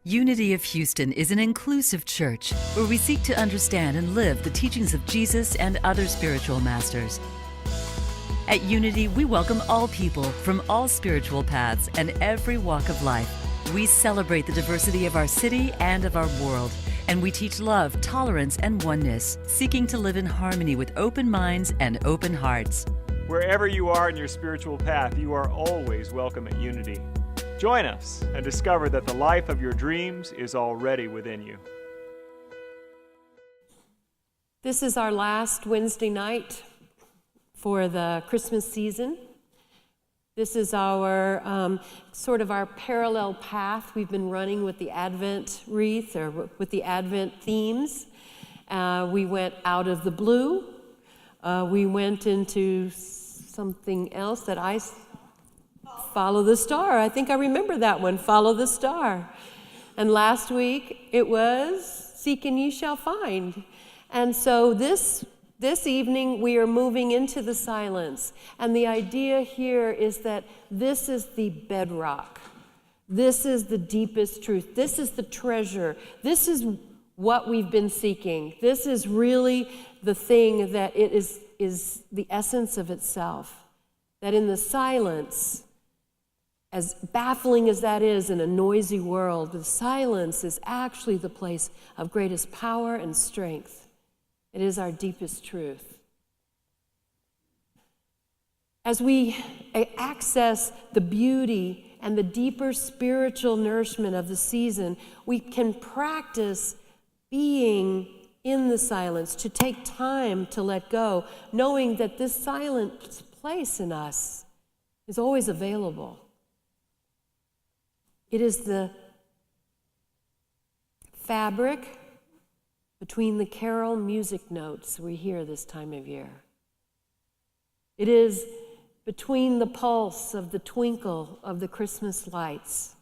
Unity of Houston is an inclusive church where we seek to understand and live the teachings of Jesus and other spiritual masters. At Unity, we welcome all people from all spiritual paths and every walk of life. We celebrate the diversity of our city and of our world, and we teach love, tolerance, and oneness, seeking to live in harmony with open minds and open hearts. Wherever you are in your spiritual path, you are always welcome at Unity. Join us and discover that the life of your dreams is already within you. This is our last Wednesday night for the Christmas season. This is our sort of our parallel path we've been running with the Advent wreath or with the Advent themes. We went out of the blue. We went into something else that I follow the star. I think I remember that one, follow the star. And last week it was seek and ye shall find. And so this evening we are moving into the silence. And the idea here is that this is the bedrock. This is the deepest truth. This is the treasure. This is what we've been seeking. This is really the thing that it is the essence of itself. That in the silence, as baffling as that is in a noisy world, the silence is actually the place of greatest power and strength. It is our deepest truth. As we access the beauty and the deeper spiritual nourishment of the season, we can practice being in the silence, to take time to let go, knowing that this silent place in us is always available. It is the fabric between the carol music notes we hear this time of year. It is between the pulse of the twinkle of the Christmas lights,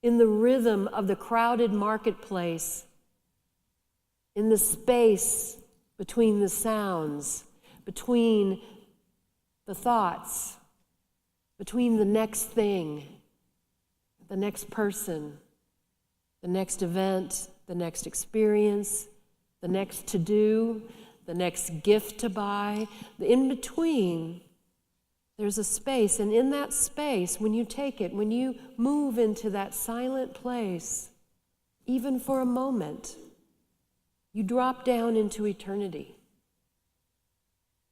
in the rhythm of the crowded marketplace, in the space between the sounds, between the thoughts, between the next thing, the next person, the next event, the next experience, the next to-do, the next gift to buy. In between, there's a space, and in that space, when you take it, when you move into that silent place, even for a moment, you drop down into eternity.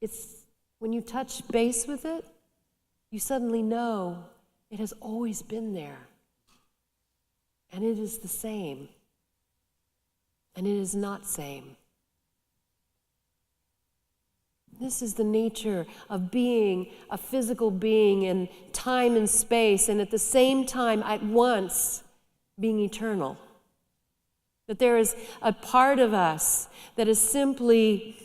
It's when you touch base with it, you suddenly know it has always been there. And it is the same. And it is not same. This is the nature of being a physical being in time and space, and at the same time, at once, being eternal. That there is a part of us that is simply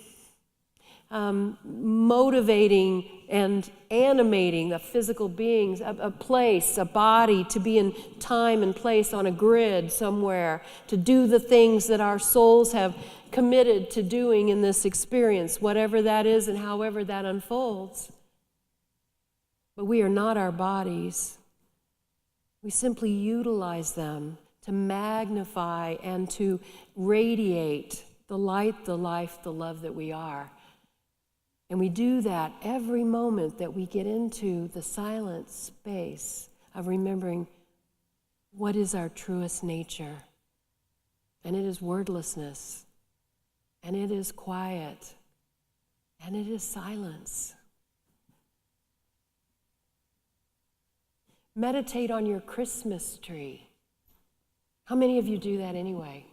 motivating and animating the physical beings, a place, a body, to be in time and place on a grid somewhere, to do the things that our souls have committed to doing in this experience, whatever that is and however that unfolds. But we are not our bodies. We simply utilize them to magnify and to radiate the light, the life, the love that we are. And we do that every moment that we get into the silent space of remembering what is our truest nature. And it is wordlessness, and it is quiet, and it is silence. Meditate on your Christmas tree. How many of you do that anyway?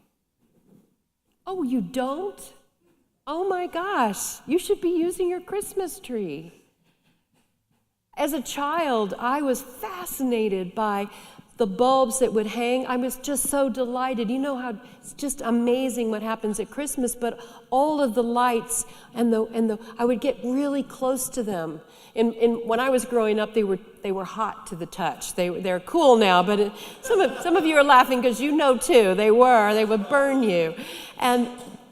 Oh, you don't? Oh my gosh, you should be using your Christmas tree. As a child, I was fascinated by the bulbs that would hang. I was just so delighted. You know how it's just amazing what happens at Christmas, but all of the lights and I would get really close to them. And when I was growing up, they were hot to the touch. They're cool now, but some of you are laughing because you know too. They would burn you. And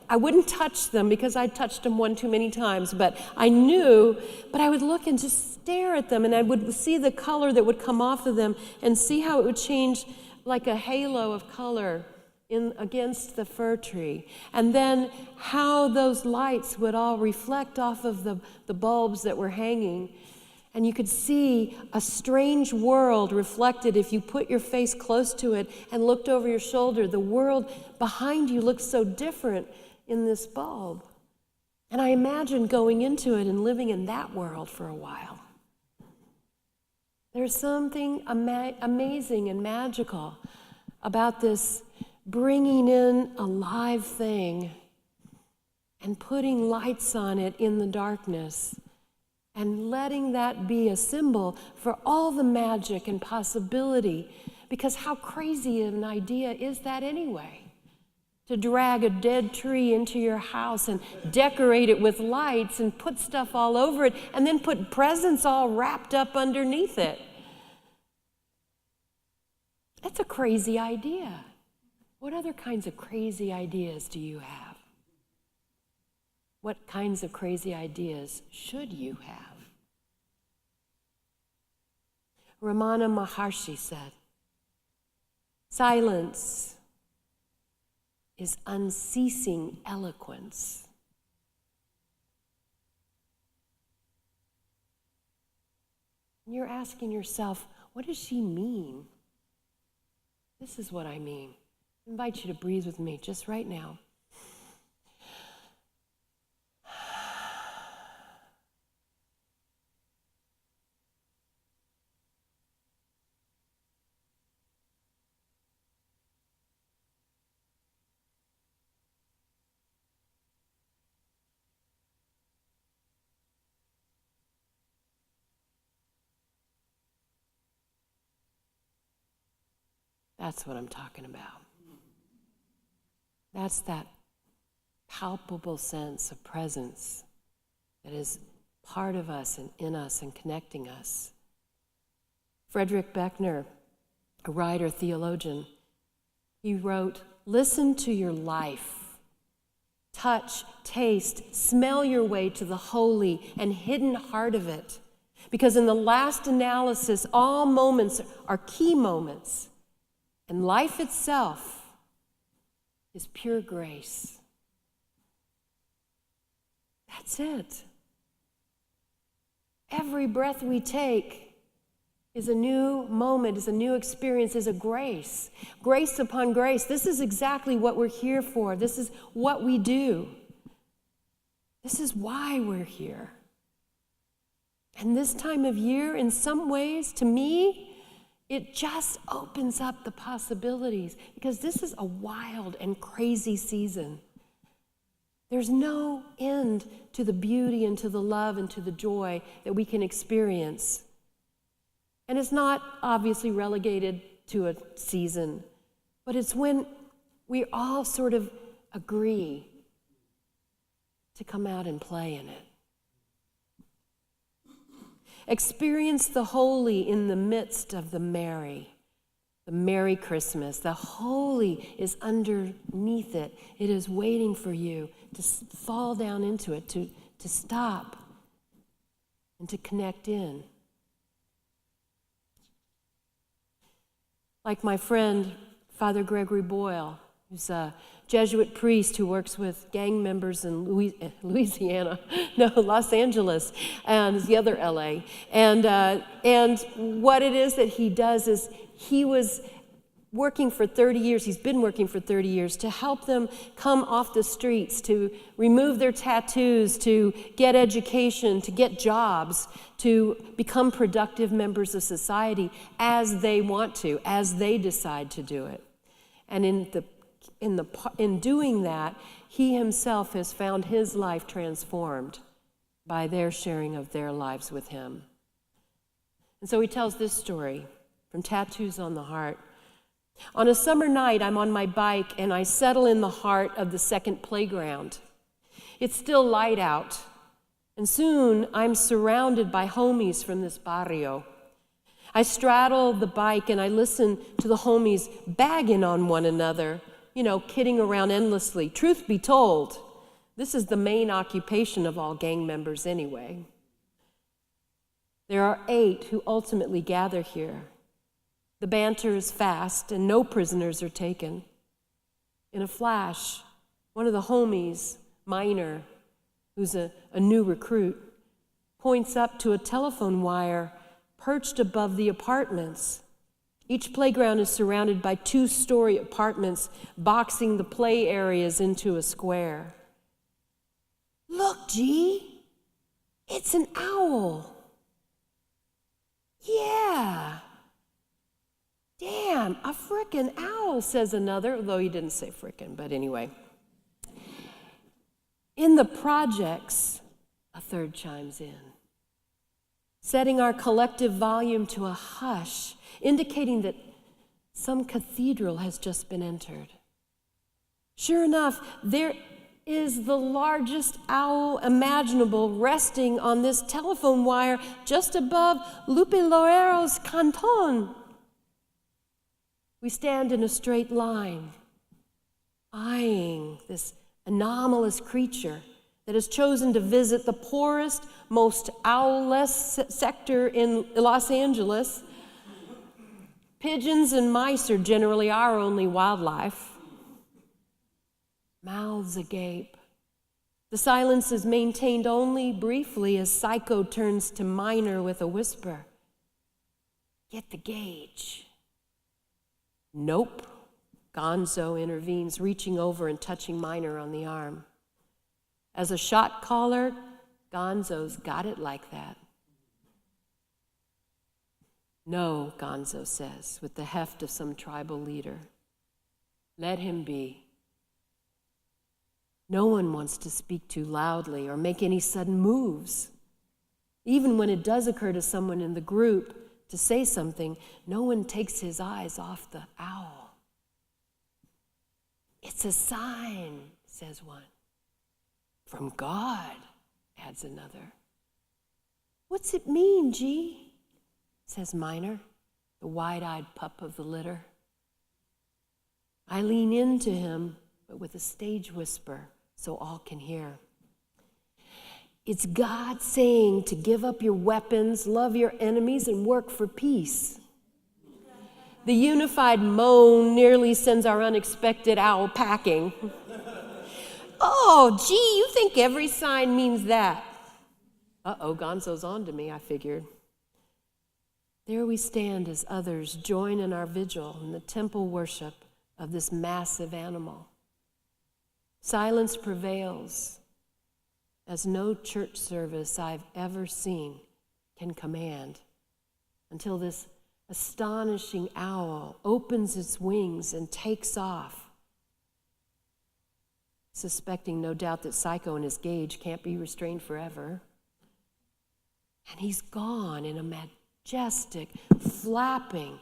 I wouldn't touch them because I'd touched them one too many times, but I knew, but I would look and just stare at them, and I would see the color that would come off of them and see how it would change like a halo of color against the fir tree. And then how those lights would all reflect off of the bulbs that were hanging. And you could see a strange world reflected if you put your face close to it and looked over your shoulder. The world behind you looked so different in this bulb. And I imagined going into it and living in that world for a while. There's something amazing and magical about this bringing in a live thing and putting lights on it in the darkness and letting that be a symbol for all the magic and possibility. Because how crazy an idea is that anyway? To drag a dead tree into your house and decorate it with lights and put stuff all over it and then put presents all wrapped up underneath it. That's a crazy idea. What other kinds of crazy ideas do you have? What kinds of crazy ideas should you have? Ramana Maharshi said, "Silence is unceasing eloquence." And you're asking yourself, what does she mean? This is what I mean. I invite you to breathe with me just right now. That's what I'm talking about. That's that palpable sense of presence that is part of us and in us and connecting us. Frederick Buechner, a writer, theologian, he wrote, "Listen to your life. Touch, taste, smell your way to the holy and hidden heart of it. Because in the last analysis, all moments are key moments. And life itself is pure grace." That's it. Every breath we take is a new moment, is a new experience, is a grace. Grace upon grace. This is exactly what we're here for. This is what we do. This is why we're here. And this time of year, in some ways, to me, it just opens up the possibilities, because this is a wild and crazy season. There's no end to the beauty and to the love and to the joy that we can experience. And it's not obviously relegated to a season, but it's when we all sort of agree to come out and play in it. Experience the holy in the midst of the merry Christmas. The holy is underneath it. It is waiting for you to fall down into it, to stop and to connect in. Like my friend, Father Gregory Boyle, who's a Jesuit priest who works with gang members in Los Angeles, and the other LA. And what it is that he does is he was working for 30 years, he's been working for 30 years to help them come off the streets, to remove their tattoos, to get education, to get jobs, to become productive members of society as they want to, as they decide to do it. And in doing that, he himself has found his life transformed by their sharing of their lives with him. And so he tells this story from Tattoos on the Heart. "On a summer night, I'm on my bike and I settle in the heart of the second playground. It's still light out, and soon I'm surrounded by homies from this barrio. I straddle the bike and I listen to the homies bagging on one another, kidding around endlessly. Truth be told, this is the main occupation of all gang members anyway. There are 8 who ultimately gather here. The banter is fast, and no prisoners are taken. In a flash, one of the homies, Minor, who's a new recruit, points up to a telephone wire perched above the apartments. Each playground is surrounded by 2-story apartments, boxing the play areas into a square. Look, G, it's an owl. Yeah. Damn, a frickin' owl, says another, although he didn't say frickin', but anyway. In the projects, a third chimes in, setting our collective volume to a hush, indicating that some cathedral has just been entered. Sure enough, there is the largest owl imaginable resting on this telephone wire just above Lupe Lorero's canton. We stand in a straight line, eyeing this anomalous creature that has chosen to visit the poorest, most owl-less sector in Los Angeles. Pigeons and mice are generally our only wildlife. Mouths agape. The silence is maintained only briefly as Psycho turns to Minor with a whisper. Get the gauge. Nope. Gonzo intervenes, reaching over and touching Minor on the arm. As a shot caller, Gonzo's got it like that. No, Gonzo says, with the heft of some tribal leader. Let him be. No one wants to speak too loudly or make any sudden moves. Even when it does occur to someone in the group to say something, no one takes his eyes off the owl. It's a sign, says one. From God, adds another. What's it mean, G? Says Minor, the wide-eyed pup of the litter. I lean into him, but with a stage whisper so all can hear. It's God saying to give up your weapons, love your enemies, and work for peace. The unified moan nearly sends our unexpected owl packing. Oh, gee, you think every sign means that? Uh-oh, Gonzo's on to me, I figured. There we stand as others join in our vigil in the temple worship of this massive animal. Silence prevails, as no church service I've ever seen can command, until this astonishing owl opens its wings and takes off, suspecting no doubt that Psycho and his gauge can't be restrained forever. And he's gone in a majestic flapping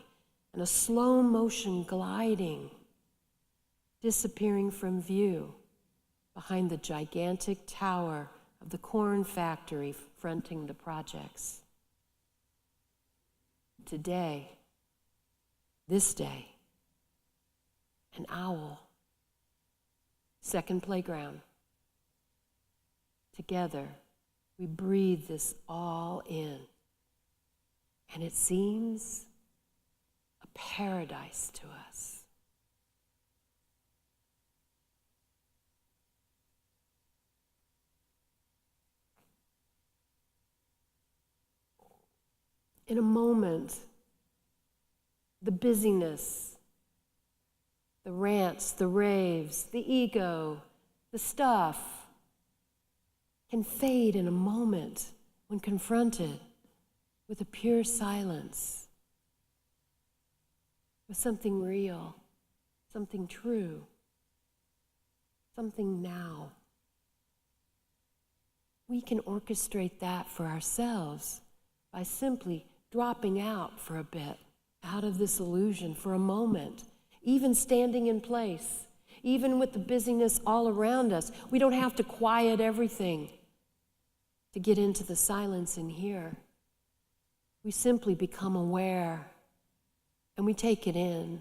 and a slow motion gliding, disappearing from view behind the gigantic tower of the corn factory fronting the projects. Today, this day, an owl, second playground. Together, we breathe this all in, and it seems a paradise to us. In a moment, the busyness, the rants, the raves, the ego, the stuff can fade in a moment when confronted with a pure silence, with something real, something true, something now. We can orchestrate that for ourselves by simply dropping out for a bit, out of this illusion for a moment, even standing in place, even with the busyness all around us. We don't have to quiet everything to get into the silence in here. We simply become aware, and we take it in,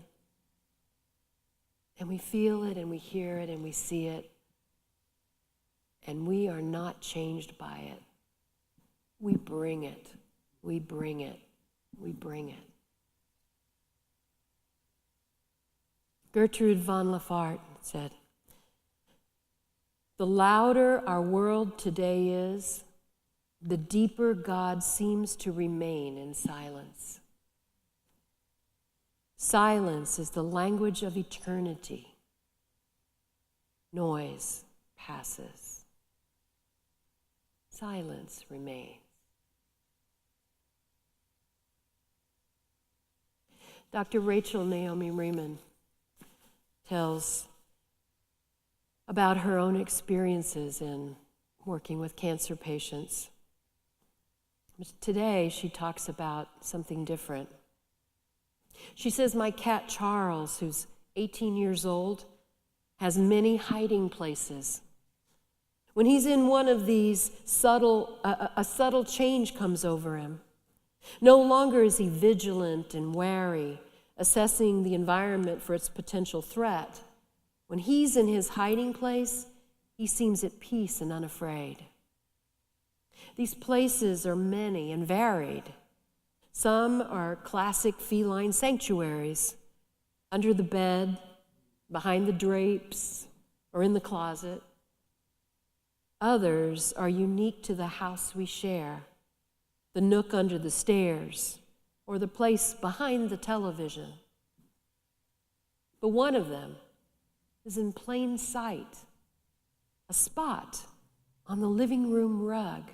and we feel it, and we hear it, and we see it, and we are not changed by it. We bring it. We bring it. We bring it. Gertrude von Lafart said, "The louder our world today is, the deeper God seems to remain in silence. Silence is the language of eternity. Noise passes. Silence remains." Dr. Rachel Naomi Reman tells about her own experiences in working with cancer patients. Today, she talks about something different. She says, "My cat Charles, who's 18 years old, has many hiding places. When he's in one of these, a subtle change comes over him. No longer is he vigilant and wary, assessing the environment for its potential threat. When he's in his hiding place, he seems at peace and unafraid. These places are many and varied. Some are classic feline sanctuaries, under the bed, behind the drapes, or in the closet. Others are unique to the house we share, the nook under the stairs, or the place behind the television. But one of them is in plain sight, a spot on the living room rug.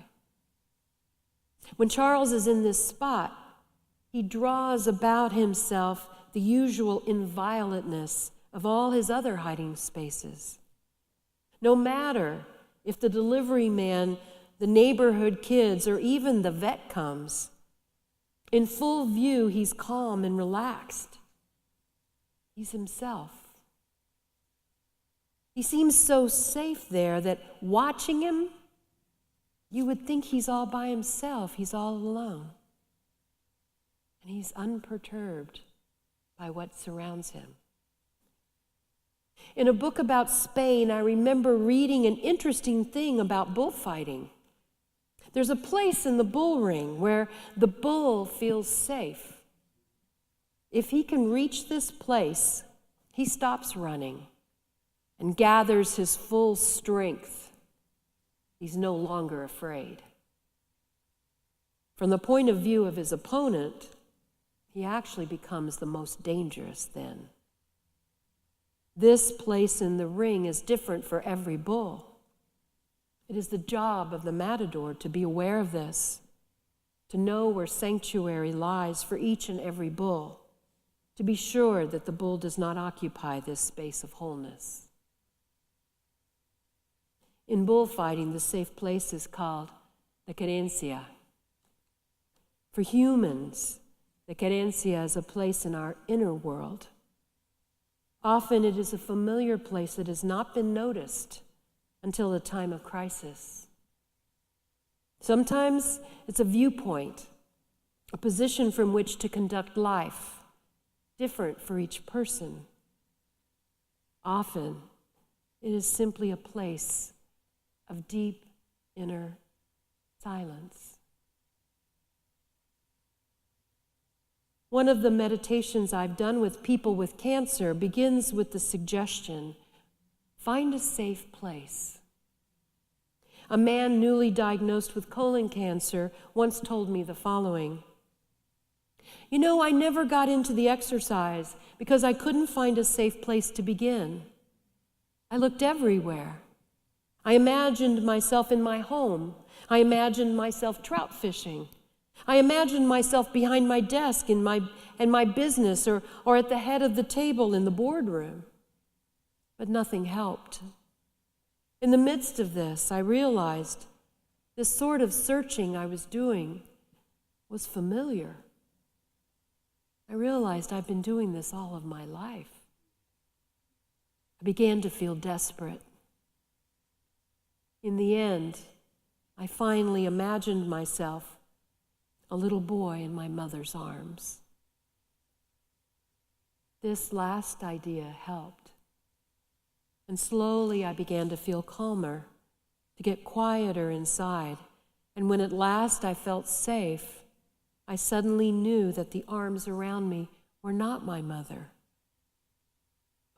When Charles is in this spot, he draws about himself the usual inviolately of all his other hiding spaces. No matter if the delivery man, the neighborhood kids, or even the vet comes, in full view, he's calm and relaxed. He's himself. He seems so safe there that watching him, you would think he's all by himself, he's all alone. And he's unperturbed by what surrounds him. In a book about Spain, I remember reading an interesting thing about bullfighting. There's a place in the bull ring where the bull feels safe. If he can reach this place, he stops running and gathers his full strength. He's no longer afraid. From the point of view of his opponent, he actually becomes the most dangerous then. This place in the ring is different for every bull. It is the job of the matador to be aware of this, to know where sanctuary lies for each and every bull, to be sure that the bull does not occupy this space of wholeness. In bullfighting, the safe place is called the querencia. For humans, the querencia is a place in our inner world. Often it is a familiar place that has not been noticed until the time of crisis. Sometimes it's a viewpoint, a position from which to conduct life, different for each person. Often it is simply a place of deep inner silence. One of the meditations I've done with people with cancer begins with the suggestion, find a safe place. A man newly diagnosed with colon cancer once told me the following: "You know, I never got into the exercise because I couldn't find a safe place to begin. I looked everywhere. I imagined myself in my home. I imagined myself trout fishing. I imagined myself behind my desk in my business or at the head of the table in the boardroom. But nothing helped. In the midst of this, I realized this sort of searching I was doing was familiar. I realized I've been doing this all of my life. I began to feel desperate. In the end, I finally imagined myself a little boy in my mother's arms. This last idea helped. And slowly I began to feel calmer, to get quieter inside. And when at last I felt safe, I suddenly knew that the arms around me were not my mother,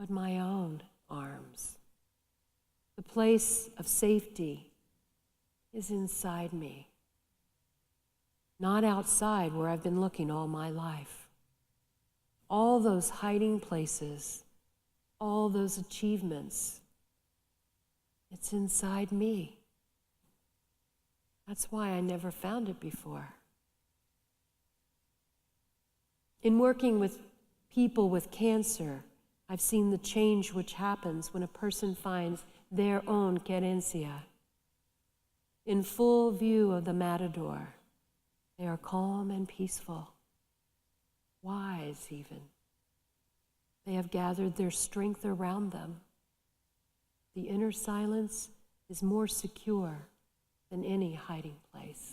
but my own arms. The place of safety is inside me, not outside where I've been looking all my life. All those hiding places, all those achievements, it's inside me. That's why I never found it before. In working with people with cancer, I've seen the change which happens when a person finds their own querencia. In full view of the matador, they are calm and peaceful, wise even. They have gathered their strength around them. The inner silence is more secure than any hiding place.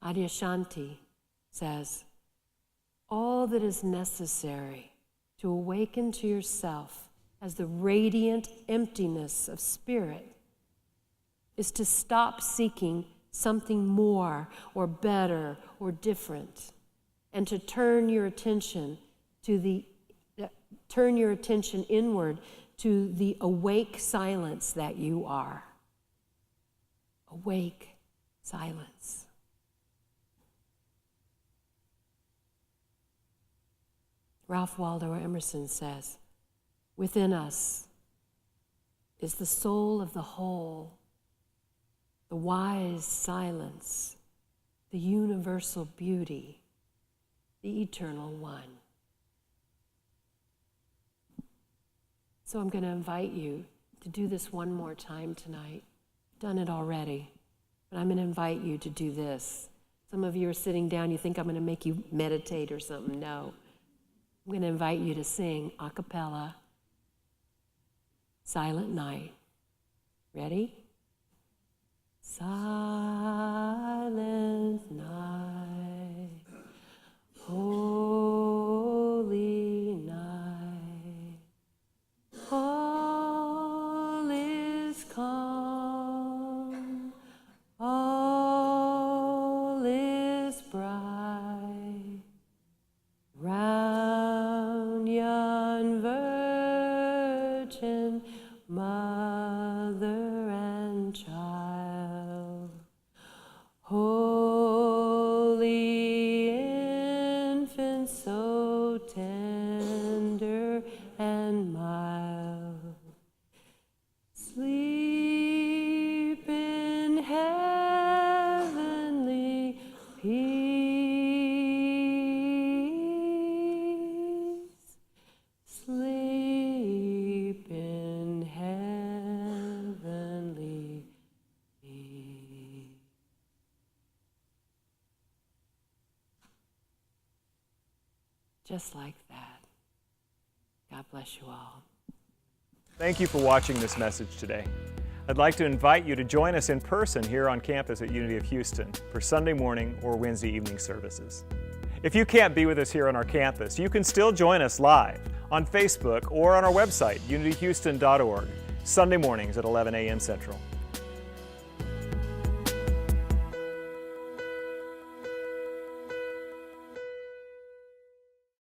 Adyashanti says, all that is necessary to awaken to yourself as the radiant emptiness of spirit is to stop seeking something more or better or different, and to turn your attention inward to the awake silence that you are. Awake silence. Ralph Waldo Emerson says, within us is the soul of the whole, the wise silence, the universal beauty, the eternal one. So I'm going to invite you to do this one more time tonight. I've done it already, but I'm going to invite you to do this. Some of you are sitting down, you think I'm going to make you meditate or something. No. I'm going to invite you to sing a cappella, Silent Night. Ready? Silent night, holy night, all is calm, all is bright, round yon virgin mother and child, holy infant, so tender and mild, sleep in heavenly peace, sleep in heavenly peace. Just like that. God bless you all. Thank you for watching this message today. I'd like to invite you to join us in person here on campus at Unity of Houston for Sunday morning or Wednesday evening services. If you can't be with us here on our campus, you can still join us live on Facebook or on our website, unityhouston.org, Sunday mornings at 11 a.m. Central.